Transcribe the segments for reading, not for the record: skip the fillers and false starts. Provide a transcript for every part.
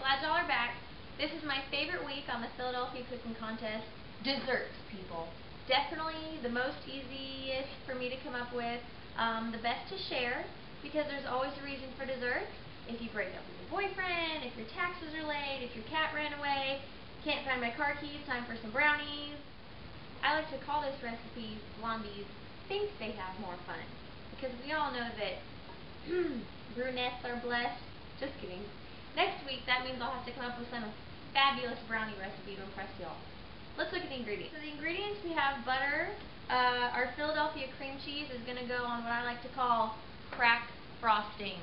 glad y'all are back. This is my favorite week on the Philadelphia Cooking Contest. Desserts, people. Definitely the most easiest for me to come up with, the best to share, because there's always a reason for dessert. If you break up with your boyfriend, if your taxes are late, if your cat ran away, can't find my car keys, time for some brownies. I like to call this recipe blondies think they have more fun, because we all know that brunettes are blessed. Just kidding. Next week, that means I'll have to come up with some fabulous brownie recipe to impress y'all. Let's look at the ingredients. So the ingredients, we have butter. Our Philadelphia cream cheese is going to go on what I like to call crack frosting.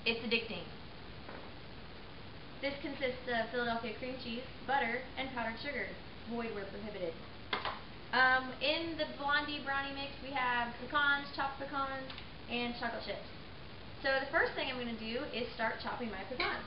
It's addicting. This consists of Philadelphia cream cheese, butter, and powdered sugar. Void where prohibited. In the blondie brownie mix, we have pecans, chopped pecans, and chocolate chips. So the first thing I'm going to do is start chopping my pecans.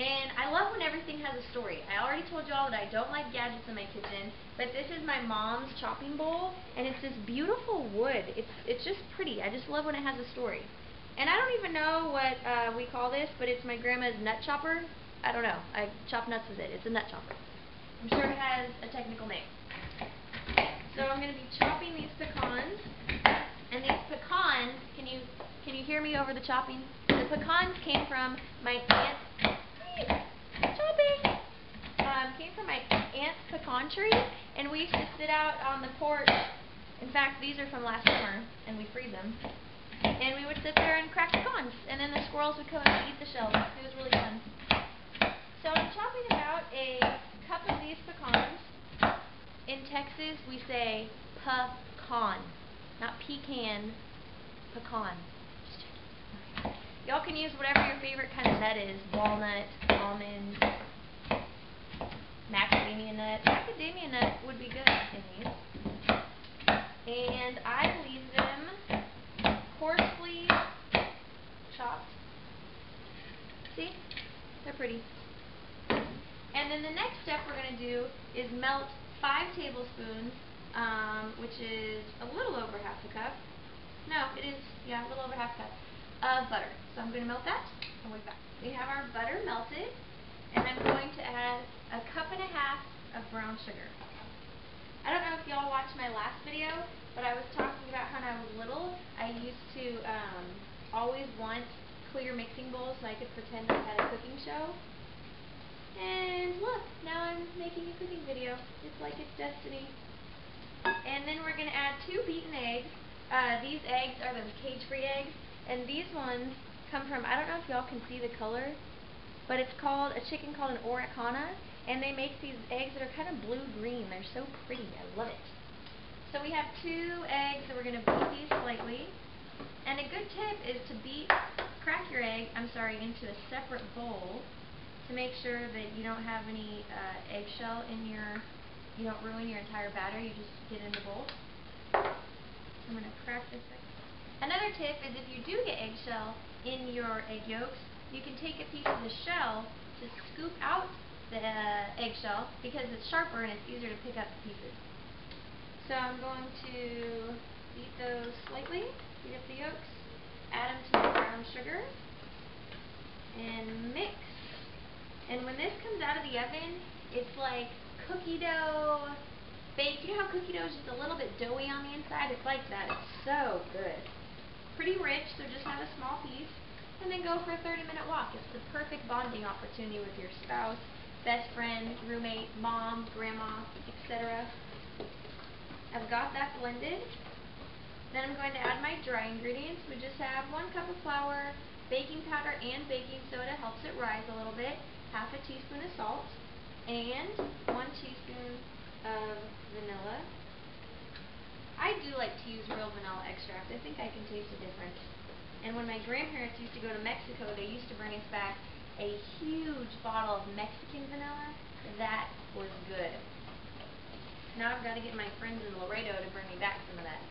And I love when everything has a story. I already told y'all that I don't like gadgets in my kitchen, but this is my mom's chopping bowl, and it's this beautiful wood. It's just pretty. I just love when it has a story. And I don't even know what we call this, but it's my grandma's nut chopper. I don't know. I chop nuts with it. It's a nut chopper. I'm sure it has a technical name. So I'm going to be chopping these pecans. And these pecans, can you hear me over the chopping? The pecans came from my aunt's came from my aunt's pecan tree, and we used to sit out on the porch. In fact, these are from last summer, and we freeze them. And we would sit there and crack pecans, and then the squirrels would come and eat the shells. It was really fun. So I'm chopping about a cup of these pecans. In Texas, we say pecan, not pecan, pecan. Just checking. Okay. Y'all can use whatever your favorite kind of nut is. Walnut, almond, macadamia nut. Macadamia nut would be good in these. And I leave them coarsely chopped. See? They're pretty. And then the next step we're going to do is melt 5 tablespoons, which is a little over half a cup. No, it is, yeah, a little over half a cup of butter. So I'm going to melt that, and we'll be back. We have our butter melted, and I'm going to add a cup and a half of brown sugar. I don't know if y'all watched my last video, but I was talking about how when I was little, I used to always want clear mixing bowls so I could pretend I had a cooking show. And look, now I'm making a cooking video. It's like it's destiny. And then we're going to add 2 beaten eggs. These eggs are those cage-free eggs. And these ones come from, I don't know if y'all can see the color, but it's called a chicken called an Oricana. And they make these eggs that are kind of blue-green. They're so pretty. I love it. So we have 2 eggs, so we're going to beat these slightly. And a good tip is to crack your egg, into a separate bowl, to make sure that you don't have any eggshell in you don't ruin your entire batter. You just get in the bowl. I'm going to crack this egg. Another tip is if you do get eggshell in your egg yolks, you can take a piece of the shell to scoop out the eggshell, because it's sharper and it's easier to pick up the pieces. So I'm going to beat those slightly, beat up the yolks, add them to the brown sugar, and mix. And when this comes out of the oven, it's like cookie dough baked. You know how cookie dough is just a little bit doughy on the inside? It's like that. It's so good. Pretty rich, so just have a small piece. And then go for a 30-minute walk. It's the perfect bonding opportunity with your spouse, best friend, roommate, mom, grandma, etc. I've got that blended. Then I'm going to add my dry ingredients. We just have 1 cup of flour, baking powder and baking soda helps it rise a little bit, half a teaspoon of salt, and 1 teaspoon of vanilla. I do like to use real vanilla extract. I think I can taste the difference. And when my grandparents used to go to Mexico, they used to bring us back a huge bottle of Mexican vanilla. That was good. Now I've got to get my friends in Laredo to bring me back some of that.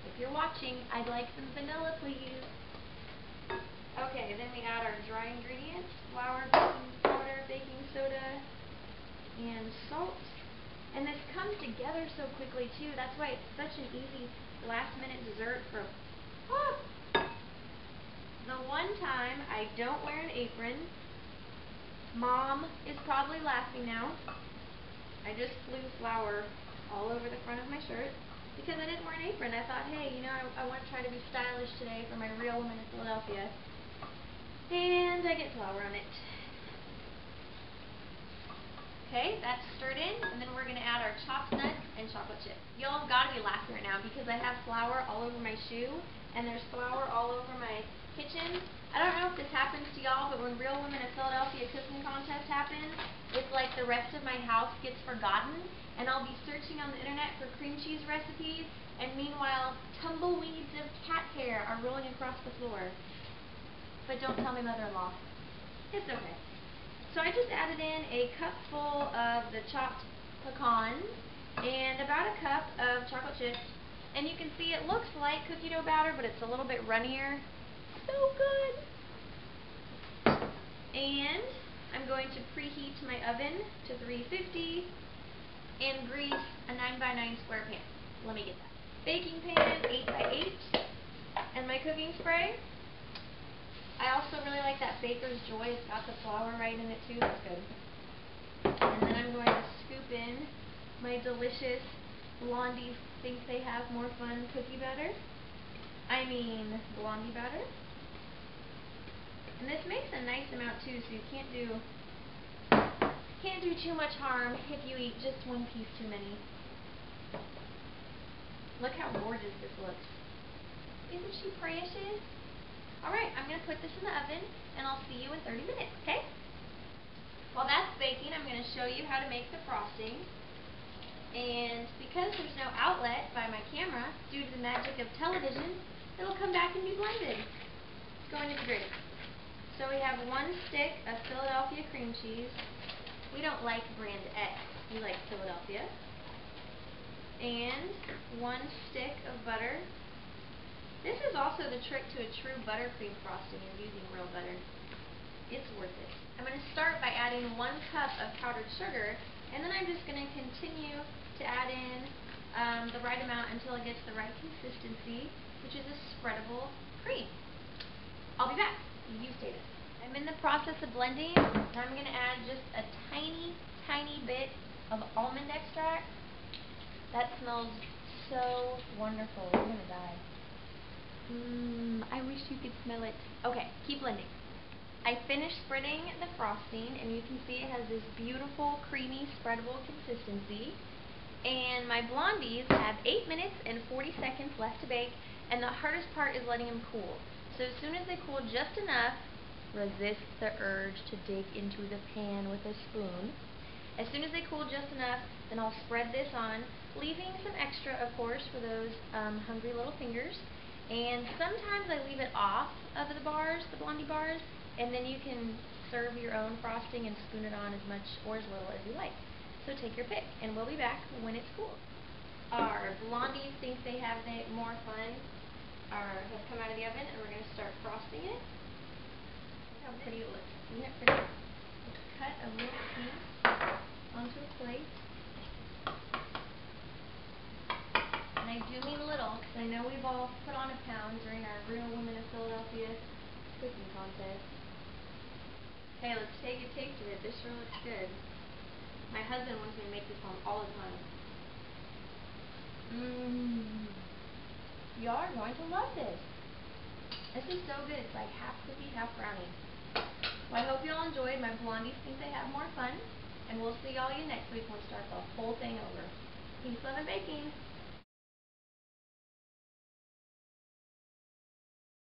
If you're watching, I'd like some vanilla, please. Okay, then we add our dry ingredients, flour, baking powder, baking soda, and salt. And this comes together so quickly too. That's why it's such an easy last-minute dessert for the one time I don't wear an apron Mom is probably laughing now. I just flew flour all over the front of my shirt because I didn't wear an apron. I thought, hey, you know, I want to try to be stylish today for my Real Women of Philadelphia. And I get flour on it. Okay, that's stirred in, and then we're going to add our chopped nuts and chocolate chips. Y'all have got to be laughing right now because I have flour all over my shoe, and there's flour all over my kitchen. I don't know if this happens to y'all, but when Real Women of Philadelphia cooking contest happens, it's like the rest of my house gets forgotten, and I'll be searching on the internet for cream cheese recipes, and meanwhile, tumbleweeds of cat hair are rolling across the floor. But don't tell my mother-in-law. It's okay. So I just added in a cup full of the chopped pecans and about a cup of chocolate chips. And you can see it looks like cookie dough batter, but it's a little bit runnier. So good! And I'm going to preheat my oven to 350 and grease a 9x9 square pan. Let me get that. Baking pan, 8x8, and my cooking spray. I also really like that Baker's Joy. It's got the flour right in it too. That's good. And then I'm going to scoop in my delicious Blondies Think They Have More Fun cookie batter. I mean blondie batter. And this makes a nice amount too, so you can't do too much harm if you eat just one piece too many. Look how gorgeous this looks. Isn't she precious? Alright, I'm going to put this in the oven, and I'll see you in 30 minutes, okay? While that's baking, I'm going to show you how to make the frosting. And because there's no outlet by my camera, due to the magic of television, it'll come back and be blended. It's going to be great. So we have 1 stick of Philadelphia cream cheese. We don't like brand X, we like Philadelphia. And 1 stick of butter. This is also the trick to a true buttercream frosting, is using real butter. It's worth it. I'm going to start by adding 1 cup of powdered sugar, and then I'm just going to continue to add in the right amount until it gets the right consistency, which is a spreadable cream. I'll be back. You stay there. I'm in the process of blending, and I'm going to add just a tiny, tiny bit of almond extract. That smells so wonderful. I'm going to die. I wish you could smell it. Okay, keep blending. I finished spreading the frosting, and you can see it has this beautiful, creamy, spreadable consistency. And my blondies have 8 minutes and 40 seconds left to bake, and the hardest part is letting them cool. So as soon as they cool just enough, resist the urge to dig into the pan with a spoon. As soon as they cool just enough, then I'll spread this on, leaving some extra, of course, for those hungry little fingers. And sometimes I leave it off of the bars, the blondie bars, and then you can serve your own frosting and spoon it on as much or as little as you like. So take your pick, and we'll be back when it's cool. Our blondies Think They Have More Fun have come out of the oven, and we're going to start frosting it. Look how pretty it looks. Isn't it pretty? Let's cut a little piece onto a plate. And I do mean little, because I know we've all put on a pound during our Real Women of Philadelphia cooking contest. Okay, let's take a taste of it. This sure looks good. My husband wants me to make this home all the time. Y'all are going to love this. This is so good. It's like half cookie, half brownie. Well, I hope you all enjoyed my Blondies Think They Have More Fun. And we'll see y'all next week when we start the whole thing over. Peace, love, and baking.